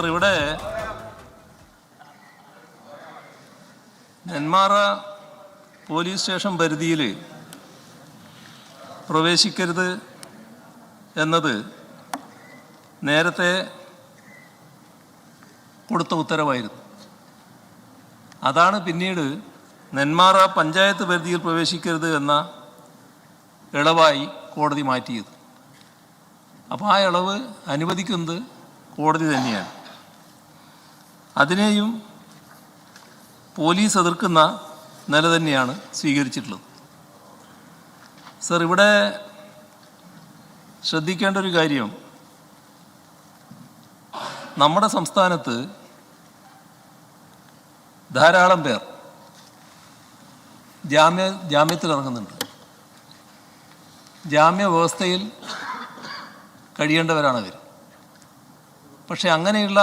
ഇവിടെ Nenmara police station പരിധിയിൽ പ്രവേശിക്കരുത് എന്നത് നേരത്തെ കൊടുത്ത ഉത്തരവായിരുന്നു. അതാണ് പിന്നീട് നെന്മാറ പഞ്ചായത്ത് പരിധിയിൽ പ്രവേശിക്കരുത് എന്ന ഇളവായി കോടതി മാറ്റിയത്. അപ്പോൾ ആ ഇളവ് അനുവദിക്കുന്നത് കോടതി തന്നെയാണ്. അതിനെയും പോലീസ് എതിർക്കുന്ന നില തന്നെയാണ് സ്വീകരിച്ചിട്ടുള്ളത്. സർ, ഇവിടെ ശ്രദ്ധിക്കേണ്ട ഒരു കാര്യം, നമ്മുടെ സംസ്ഥാനത്ത് ധാരാളം പേർ ജാമ്യത്തിൽ ഇറങ്ങുന്നുണ്ട്. ജാമ്യ വ്യവസ്ഥയിൽ കഴിയേണ്ടവരാണ് അവർ. പക്ഷെ അങ്ങനെയുള്ള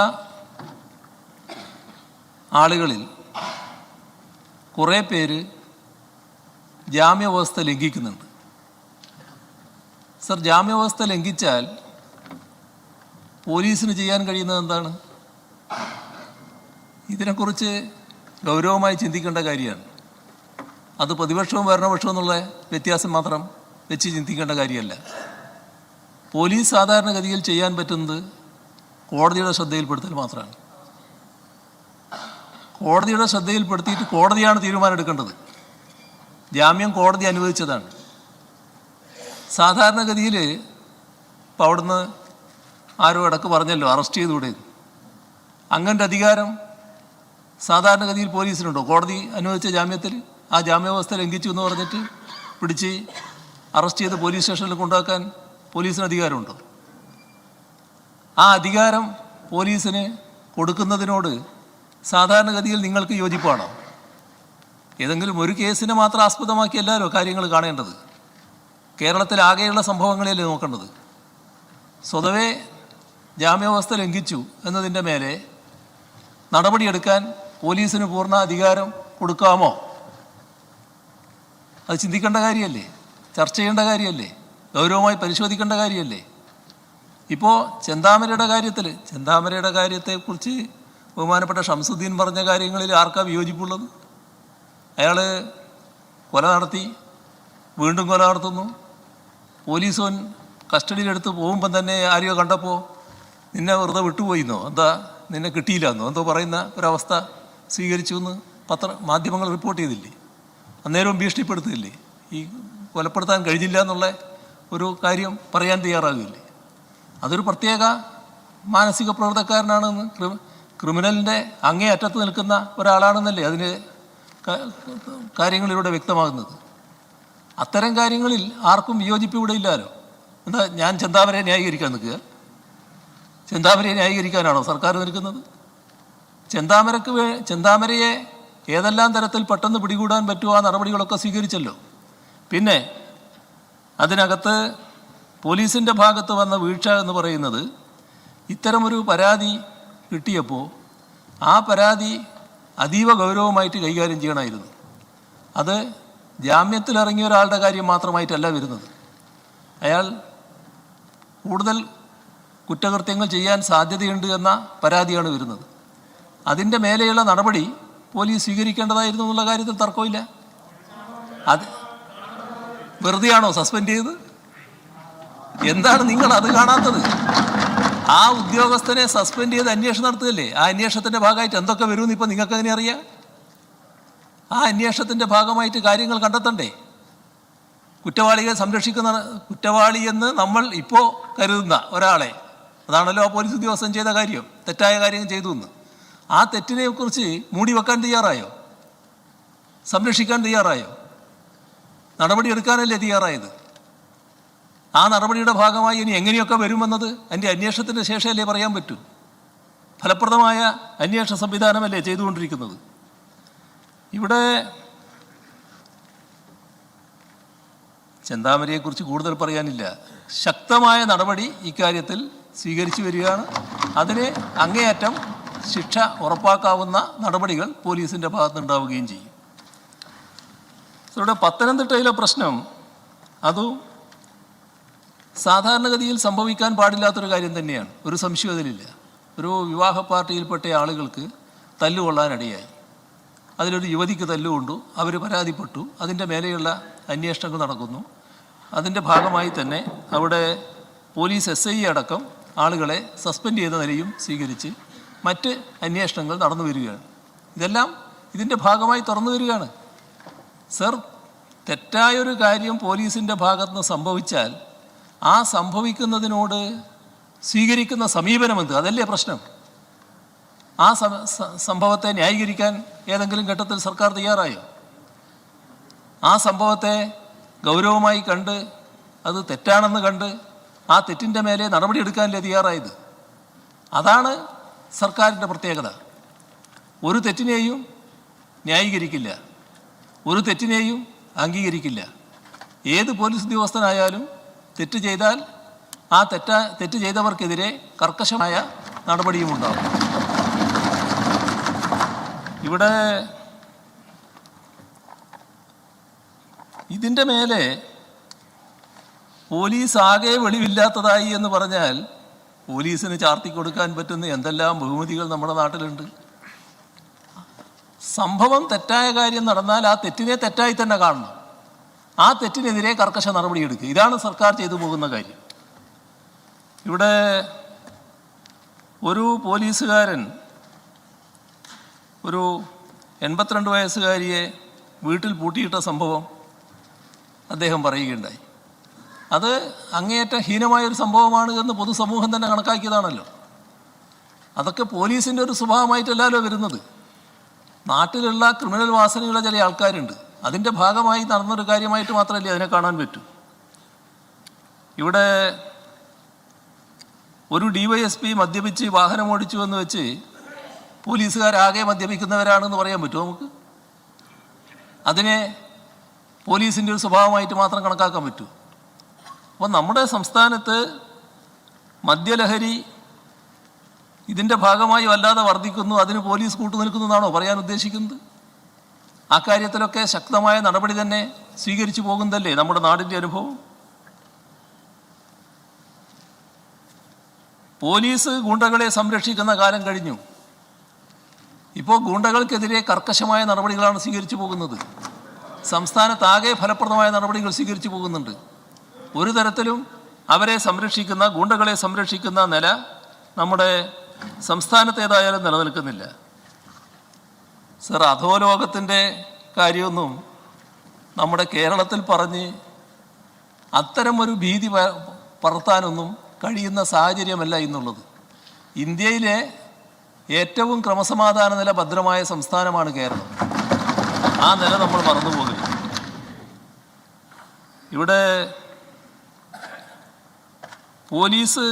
ആളുകളിൽ കുറേ പേര് ജാമ്യവ്യവസ്ഥ ലംഘിക്കുന്നുണ്ട്. സർ, ജാമ്യവ്യവസ്ഥ ലംഘിച്ചാൽ പോലീസിന് ചെയ്യാൻ കഴിയുന്നത് എന്താണ്? ഇതിനെക്കുറിച്ച് ഗൗരവമായി ചിന്തിക്കേണ്ട കാര്യമാണ്. അത് പ്രതിപക്ഷവും ഭരണപക്ഷവും എന്നുള്ള വ്യത്യാസം മാത്രം വെച്ച് ചിന്തിക്കേണ്ട കാര്യമല്ല. പോലീസ് സാധാരണഗതിയിൽ ചെയ്യാൻ പറ്റുന്നത് കോടതിയുടെ ശ്രദ്ധയിൽപ്പെടുത്തൽ മാത്രമാണ്. കോടതിയുടെ ശ്രദ്ധയിൽപ്പെടുത്തിയിട്ട് കോടതിയാണ് തീരുമാനം എടുക്കേണ്ടത്. ജാമ്യം കോടതി അനുവദിച്ചതാണ്. സാധാരണഗതിയിൽ ഇപ്പോൾ അവിടുന്ന് ആരോ ഇടക്ക് പറഞ്ഞല്ലോ അറസ്റ്റ് ചെയ്തുകൂടെ. അങ്ങനത്തെ അധികാരം സാധാരണഗതിയിൽ പോലീസിനുണ്ടോ? കോടതി അനുവദിച്ച ജാമ്യത്തിൽ ആ ജാമ്യവ്യവസ്ഥ ലംഘിച്ചു എന്ന് പറഞ്ഞിട്ട് പിടിച്ച് അറസ്റ്റ് ചെയ്ത് പോലീസ് സ്റ്റേഷനിൽ കൊണ്ടുവയ്ക്കാൻ പോലീസിന് അധികാരമുണ്ടോ? ആ അധികാരം പോലീസിന് കൊടുക്കുന്നതിനോട് സാധാരണഗതിയിൽ നിങ്ങൾക്ക് യോജിപ്പാണോ? ഏതെങ്കിലും ഒരു കേസിനെ മാത്രം ആസ്പദമാക്കിയല്ലോ കാര്യങ്ങൾ കാണേണ്ടത്. കേരളത്തിലാകെയുള്ള സംഭവങ്ങളെയല്ലേ നോക്കേണ്ടത്. സ്വതവേ ജാമ്യവ്യവസ്ഥ ലംഘിച്ചു എന്നതിൻ്റെ മേലെ നടപടിയെടുക്കാൻ പോലീസിന് പൂർണ്ണ അധികാരം കൊടുക്കാമോ? അത് ചിന്തിക്കേണ്ട കാര്യമല്ലേ, ചർച്ച ചെയ്യേണ്ട കാര്യമല്ലേ, ഗൗരവമായി പരിശോധിക്കേണ്ട കാര്യമല്ലേ. ഇപ്പോൾ ചെന്താമരയുടെ കാര്യത്തെക്കുറിച്ച് ബഹുമാനപ്പെട്ട ഷംസുദ്ദീൻ പറഞ്ഞ കാര്യങ്ങളിൽ ആർക്കാ വിയോജിപ്പുള്ളത്? അയാൾ കൊല നടത്തി, വീണ്ടും കൊല നടത്തുന്നു. പോലീസോൻ കസ്റ്റഡിയിലെടുത്ത് പോകുമ്പം തന്നെ ആരെയോ കണ്ടപ്പോൾ നിന്നെ വെറുതെ വിട്ടുപോയിന്നോ, എന്താ നിന്നെ കിട്ടിയില്ലെന്നോ എന്തോ പറയുന്ന ഒരവസ്ഥ സ്വീകരിച്ചു എന്ന് മാധ്യമങ്ങൾ റിപ്പോർട്ട് ചെയ്തില്ലേ? അന്നേരവും ഭീഷണിപ്പെടുത്തില്ലേ? ഈ കൊലപ്പെടുത്താൻ കഴിഞ്ഞില്ല എന്നുള്ള ഒരു കാര്യം പറയാൻ തയ്യാറാകില്ലേ? അതൊരു പ്രത്യേക മാനസിക പ്രവർത്തനക്കാരനാണെന്ന്, ക്രിമിനലിൻ്റെ അങ്ങേ അറ്റത്ത് നിൽക്കുന്ന ഒരാളാണെന്നല്ലേ അതിന് കാര്യങ്ങളിലൂടെ വ്യക്തമാകുന്നത്. അത്തരം കാര്യങ്ങളിൽ ആർക്കും വിയോജിപ്പ് ഇവിടെ ഇല്ലല്ലോ. എന്താ ഞാൻ ചെന്താമരയെ ന്യായീകരിക്കാൻ നിൽക്കുക? ചെന്താമരയെ ന്യായീകരിക്കാനാണോ സർക്കാർ നിൽക്കുന്നത്? ചെന്താമരയെ ഏതെല്ലാം തരത്തിൽ പെട്ടെന്ന് പിടികൂടാൻ പറ്റുമോ ആ നടപടികളൊക്കെ സ്വീകരിച്ചല്ലോ. പിന്നെ അതിനകത്ത് പോലീസിൻ്റെ ഭാഗത്ത് വന്ന വീഴ്ച എന്ന് പറയുന്നത്, ഇത്തരമൊരു പരാതി കിട്ടിയപ്പോൾ ആ പരാതി അതീവ ഗൗരവമായിട്ട് കൈകാര്യം ചെയ്യണമായിരുന്നു. അത് ജാമ്യത്തിലിറങ്ങിയ ഒരാളുടെ കാര്യം മാത്രമായിട്ടല്ല വരുന്നത്. അയാൾ കൂടുതൽ കുറ്റകൃത്യങ്ങൾ ചെയ്യാൻ സാധ്യതയുണ്ട് എന്ന പരാതിയാണ് വരുന്നത്. അതിൻ്റെ മേലെയുള്ള നടപടി പോലീസ് സ്വീകരിക്കേണ്ടതായിരുന്നു എന്നുള്ള കാര്യത്തിൽ തർക്കമില്ല. അത് വെറുതെയാണോ സസ്പെൻഡ് ചെയ്തത്? എന്താണ് നിങ്ങൾ അത് കാണാത്തത്? ആ ഉദ്യോഗസ്ഥനെ സസ്പെൻഡ് ചെയ്ത് അന്വേഷണം നടത്തുകയല്ലേ. ആ അന്വേഷണത്തിൻ്റെ ഭാഗമായിട്ട് എന്തൊക്കെ വരുമെന്ന് ഇപ്പം നിങ്ങൾക്ക് എങ്ങനെ അറിയാം? ആ അന്വേഷണത്തിൻ്റെ ഭാഗമായിട്ട് കാര്യങ്ങൾ കണ്ടെത്തണ്ടേ? കുറ്റവാളിയെ സംരക്ഷിക്കുന്ന, കുറ്റവാളി എന്ന് നമ്മൾ ഇപ്പോൾ കരുതുന്ന ഒരാളെ, അതാണല്ലോ ആ പോലീസ് ഉദ്യോഗസ്ഥൻ ചെയ്ത കാര്യം, തെറ്റായ കാര്യം ചെയ്തു എന്ന്. ആ തെറ്റിനെക്കുറിച്ച് മൂടി വെക്കാൻ തയ്യാറായോ? സംരക്ഷിക്കാൻ തയ്യാറായോ? നടപടിയെടുക്കാനല്ലേ തയ്യാറായത്? ആ നടപടിയുടെ ഭാഗമായി ഇനി എങ്ങനെയൊക്കെ വരുമെന്നത് അതിൻ്റെ അന്വേഷണത്തിൻ്റെ ശേഷമല്ലേ പറയാൻ പറ്റൂ. ഫലപ്രദമായ അന്വേഷണ സംവിധാനമല്ലേ ചെയ്തുകൊണ്ടിരിക്കുന്നത്. ഇവിടെ ചെന്താമരയെക്കുറിച്ച് കൂടുതൽ പറയാനില്ല. ശക്തമായ നടപടി ഇക്കാര്യത്തിൽ സ്വീകരിച്ചു വരികയാണ്. അതിന് അങ്ങേയറ്റം ശിക്ഷ ഉറപ്പാക്കാവുന്ന നടപടികൾ പോലീസിൻ്റെ ഭാഗത്തുനിന്നുണ്ടാവുകയും ചെയ്യും. ഇവിടെ പത്തനംതിട്ടയിലെ പ്രശ്നം അതും സാധാരണഗതിയിൽ സംഭവിക്കാൻ പാടില്ലാത്തൊരു കാര്യം തന്നെയാണ്, ഒരു സംശയം അതിലില്ല. ഒരു വിവാഹ പാർട്ടിയിൽപ്പെട്ട ആളുകൾക്ക് തല്ലുകൊള്ളാനിടയായി. അതിലൊരു യുവതിക്ക് തല്ലുകൊണ്ടു, അവർ പരാതിപ്പെട്ടു, അതിൻ്റെ മേലെയുള്ള അന്വേഷണങ്ങൾ നടക്കുന്നു. അതിൻ്റെ ഭാഗമായി തന്നെ അവിടെ പോലീസ് SI അടക്കം ആളുകളെ സസ്പെൻഡ് ചെയ്ത നിലയും സ്വീകരിച്ച് മറ്റ് അന്വേഷണങ്ങൾ നടന്നു വരികയാണ്. ഇതെല്ലാം ഇതിൻ്റെ ഭാഗമായി തുറന്നു വരികയാണ്. സർ, തെറ്റായൊരു കാര്യം പോലീസിൻ്റെ ഭാഗത്തുനിന്ന് സംഭവിച്ചാൽ ആ സംഭവിക്കുന്നതിനോട് സ്വീകരിക്കുന്ന സമീപനമെന്ത്? അതല്ലേ പ്രശ്നം. ആ സംഭവത്തെ ന്യായീകരിക്കാൻ ഏതെങ്കിലും ഘട്ടത്തിൽ സർക്കാർ തയ്യാറായോ? ആ സംഭവത്തെ ഗൗരവമായി കണ്ട് അത് തെറ്റാണെന്ന് കണ്ട് ആ തെറ്റിൻ്റെ മേലെ നടപടിയെടുക്കാനല്ലേ തയ്യാറായത്? അതാണ് സർക്കാരിൻ്റെ പ്രത്യേകത. ഒരു തെറ്റിനെയും ന്യായീകരിക്കില്ല, ഒരു തെറ്റിനെയും അംഗീകരിക്കില്ല. ഏത് പോലീസ് ഉദ്യോഗസ്ഥനായാലും തെറ്റ് ചെയ്താൽ ആ തെറ്റ് ചെയ്തവർക്കെതിരെ കർക്കശമായ നടപടിയും ഉണ്ടാകും. ഇവിടെ ഇതിൻ്റെ മേലെ പോലീസ് ആകെ വെളിവില്ലാത്തതായി എന്ന് പറഞ്ഞാൽ പോലീസിന് ചാർത്തി കൊടുക്കാൻ പറ്റുന്ന എന്തെല്ലാം ബഹുമതികൾ നമ്മുടെ നാട്ടിലുണ്ട്. സംഭവം തെറ്റായ കാര്യം നടന്നാൽ ആ തെറ്റിനെ തെറ്റായി തന്നെ കാണണം, ആ തെറ്റിനെതിരെ കർക്കശ നടപടിയെടുക്കുക. ഇതാണ് സർക്കാർ ചെയ്തു പോകുന്ന കാര്യം. ഇവിടെ ഒരു പോലീസുകാരൻ ഒരു 82 വയസ്സുകാരിയെ വീട്ടിൽ പൂട്ടിയിട്ട സംഭവം അദ്ദേഹം പറയുകയുണ്ടായി. അത് അങ്ങേയറ്റം ഹീനമായൊരു സംഭവമാണ് എന്ന് പൊതുസമൂഹം തന്നെ കണക്കാക്കിയതാണല്ലോ. അതൊക്കെ പോലീസിൻ്റെ ഒരു സ്വഭാവമായിട്ടല്ലല്ലോ വരുന്നത്. നാട്ടിലുള്ള ക്രിമിനൽ വാസനയുള്ള ചില ആൾക്കാരുണ്ട്, അതിൻ്റെ ഭാഗമായി നടന്നൊരു കാര്യമായിട്ട് മാത്രമല്ലേ അതിനെ കാണാൻ പറ്റൂ. ഇവിടെ ഒരു DYSP മദ്യപിച്ച് വാഹനം ഓടിച്ചു എന്ന് വെച്ച് പോലീസുകാരാകെ മദ്യപിക്കുന്നവരാണെന്ന് പറയാൻ പറ്റുമോ നമുക്ക്? അതിനെ പോലീസിൻ്റെ ഒരു സ്വഭാവമായിട്ട് മാത്രം കണക്കാക്കാൻ പറ്റൂ? അപ്പോൾ നമ്മുടെ സംസ്ഥാനത്ത് മദ്യലഹരി ഇതിൻ്റെ ഭാഗമായി വല്ലാതെ വർദ്ധിക്കുന്നു, അതിന് പോലീസ് കൂട്ടുനിൽക്കുന്നു എന്നാണോ പറയാൻ ഉദ്ദേശിക്കുന്നത്? ആ കാര്യത്തിലൊക്കെ ശക്തമായ നടപടി തന്നെ സ്വീകരിച്ചു പോകുന്നതല്ലേ നമ്മുടെ നാടിൻ്റെ അനുഭവം. പോലീസ് ഗൂണ്ടകളെ സംരക്ഷിക്കുന്ന കാലം കഴിഞ്ഞു. ഇപ്പോൾ ഗൂണ്ടകൾക്കെതിരെ കർക്കശമായ നടപടികളാണ് സ്വീകരിച്ചു പോകുന്നത്. സംസ്ഥാനത്താകെ ഫലപ്രദമായ നടപടികൾ സ്വീകരിച്ചു പോകുന്നുണ്ട്. ഒരു തരത്തിലും അവരെ സംരക്ഷിക്കുന്ന, ഗൂണ്ടകളെ സംരക്ഷിക്കുന്ന നില നമ്മുടെ സംസ്ഥാനത്തേതായാലും നിലനിൽക്കുന്നില്ല. സർ, അധോലോകത്തിൻ്റെ കാര്യമൊന്നും നമ്മുടെ കേരളത്തിൽ പറഞ്ഞ് അത്തരമൊരു ഭീതി പടർത്താനൊന്നും കഴിയുന്ന സാഹചര്യമല്ല ഇന്നുള്ളത്. ഇന്ത്യയിലെ ഏറ്റവും ക്രമസമാധാന നില ഭദ്രമായ സംസ്ഥാനമാണ് കേരളം. ആ നില നമ്മൾ മറന്നുപോകരുത്. ഇവിടെ പോലീസ്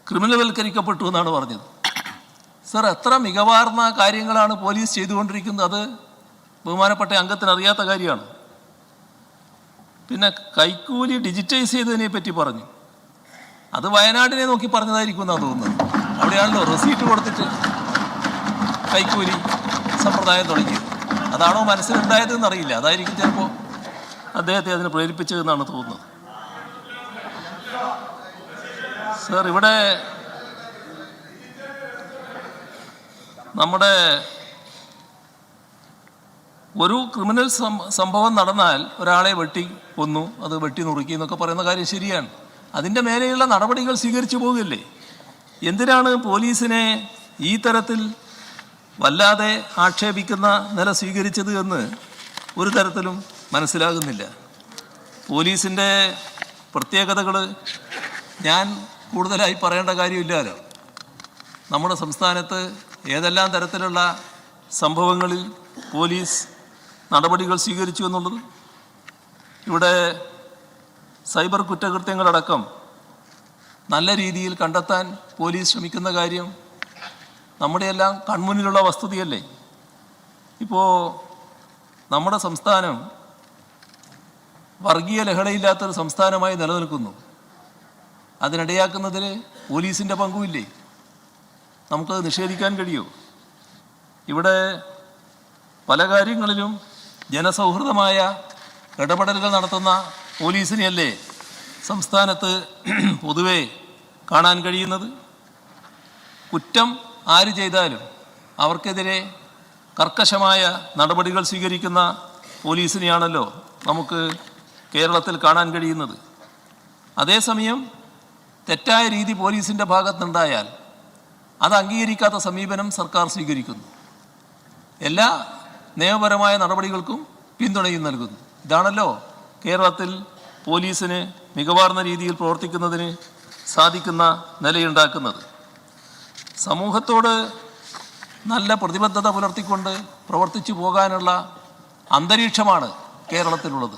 ക്രിമിനൽവൽക്കരിക്കപ്പെട്ടു എന്നാണ് പറഞ്ഞത്. സർ, എത്ര മികവാർന്ന കാര്യങ്ങളാണ് പോലീസ് ചെയ്തുകൊണ്ടിരിക്കുന്നത്, അത് ബഹുമാനപ്പെട്ട അംഗത്തിന് അറിയാത്ത കാര്യമാണ്. പിന്നെ കൈക്കൂലി ഡിജിറ്റൈസ് ചെയ്തതിനെ പറ്റി പറഞ്ഞു. അത് വയനാടിനെ നോക്കി പറഞ്ഞതായിരിക്കും എന്നാണ് തോന്നുന്നത്. അവിടെയാണല്ലോ റെസീറ്റ് കൊടുത്തിട്ട് കൈക്കൂലി സമ്പ്രദായം തുടങ്ങിയത്. അതാണോ മനസ്സിലുണ്ടായതെന്ന് അറിയില്ല. അതായിരിക്കും ചിലപ്പോൾ അദ്ദേഹത്തെ അതിന് പ്രേരിപ്പിച്ചതെന്നാണ് തോന്നുന്നത്. സർ, ഇവിടെ നമ്മുടെ ഒരു ക്രിമിനൽ സംഭവം നടന്നാൽ ഒരാളെ വെട്ടി കൊന്നു, അത് വെട്ടി നുറുക്കി എന്നൊക്കെ പറയുന്ന കാര്യം ശരിയാണ്. അതിൻ്റെ മേലെയുള്ള നടപടികൾ സ്വീകരിച്ചു പോകില്ലേ? എന്തിനാണ് പോലീസിനെ ഈ തരത്തിൽ വല്ലാതെ ആക്ഷേപിക്കുന്ന നില സ്വീകരിച്ചത് എന്ന് ഒരു തരത്തിലും മനസ്സിലാകുന്നില്ല. പോലീസിൻ്റെ പ്രത്യേകതകൾ ഞാൻ കൂടുതലായി പറയേണ്ട കാര്യമില്ലല്ലോ. നമ്മുടെ സംസ്ഥാനത്ത് ഏതെല്ലാം തരത്തിലുള്ള സംഭവങ്ങളിൽ പോലീസ് നടപടികൾ സ്വീകരിച്ചു എന്നുള്ളത്, ഇവിടെ സൈബർ കുറ്റകൃത്യങ്ങളടക്കം നല്ല രീതിയിൽ കണ്ടെത്താൻ പോലീസ് ശ്രമിക്കുന്ന കാര്യം നമ്മുടെയെല്ലാം കൺമുന്നിലുള്ള വസ്തുതയല്ലേ. ഇപ്പോൾ നമ്മുടെ സംസ്ഥാനം വർഗീയ ലഹളയില്ലാത്തൊരു സംസ്ഥാനമായി നിലനിൽക്കുന്നു. അതിനിടയാക്കുന്നതിൽ പോലീസിൻ്റെ പങ്കുമില്ലേ? നമുക്കത് നിഷേധിക്കാൻ കഴിയുമോ? ഇവിടെ പല കാര്യങ്ങളിലും ജനസൗഹൃദമായ ഇടപെടലുകൾ നടത്തുന്ന പോലീസിനെയല്ലേ സംസ്ഥാനത്ത് പൊതുവെ കാണാൻ കഴിയുന്നത്. കുറ്റം ആര് ചെയ്താലും അവർക്കെതിരെ കർക്കശമായ നടപടികൾ സ്വീകരിക്കുന്ന പോലീസിനെയാണല്ലോ നമുക്ക് കേരളത്തിൽ കാണാൻ കഴിയുന്നത്. അതേസമയം തെറ്റായ രീതി പോലീസിൻ്റെ ഭാഗത്തുനിന്നുണ്ടായാൽ അത് അംഗീകരിക്കാത്ത സമീപനം സർക്കാർ സ്വീകരിക്കുന്നു. എല്ലാ നിയമപരമായ നടപടികൾക്കും പിന്തുണയും നൽകുന്നു. ഇതാണല്ലോ കേരളത്തിൽ പോലീസിന് മികവാർന്ന രീതിയിൽ പ്രവർത്തിക്കുന്നതിന് സാധിക്കുന്ന നിലയുണ്ടാക്കുന്നത്. സമൂഹത്തോട് നല്ല പ്രതിബദ്ധത പുലർത്തിക്കൊണ്ട് പ്രവർത്തിച്ചു പോകാനുള്ള അന്തരീക്ഷമാണ് കേരളത്തിലുള്ളത്.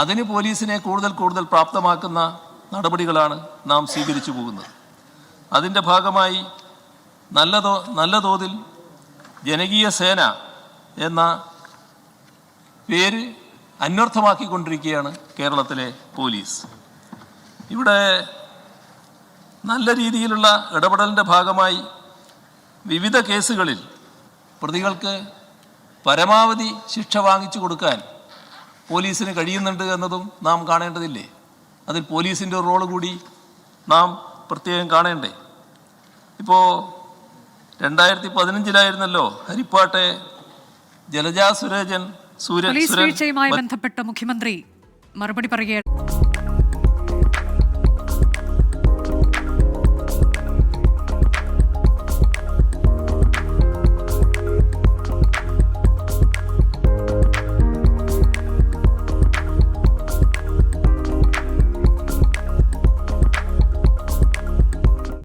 അതിന് പോലീസിനെ കൂടുതൽ പ്രാപ്തമാക്കുന്ന നടപടികളാണ് നാം സ്വീകരിച്ചു പോകുന്നത്. അതിൻ്റെ ഭാഗമായി നല്ല തോതിൽ ജനകീയ സേന എന്ന പേര് അന്വർത്ഥമാക്കിക്കൊണ്ടിരിക്കുകയാണ് കേരളത്തിലെ പോലീസ്. ഇവിടെ നല്ല രീതിയിലുള്ള ഇടപെടലിൻ്റെ ഭാഗമായി വിവിധ കേസുകളിൽ പ്രതികൾക്ക് പരമാവധി ശിക്ഷ വാങ്ങിച്ചു കൊടുക്കാൻ പോലീസിന് കഴിയുന്നുണ്ട് എന്നതും നാം കാണേണ്ടതില്ലേ? അതിൽ പോലീസിൻ്റെ ഒരു റോള് കൂടി നാം പ്രത്യേകം കാണേണ്ടേ? ഇപ്പോൾ 2015 ഹരിപ്പാട്ടെ ജലജ സുരേജൻ പോലീസ് വീഴ്ചയുമായി ബന്ധപ്പെട്ട് മുഖ്യമന്ത്രി മറുപടി പറയുകയായിരുന്നു.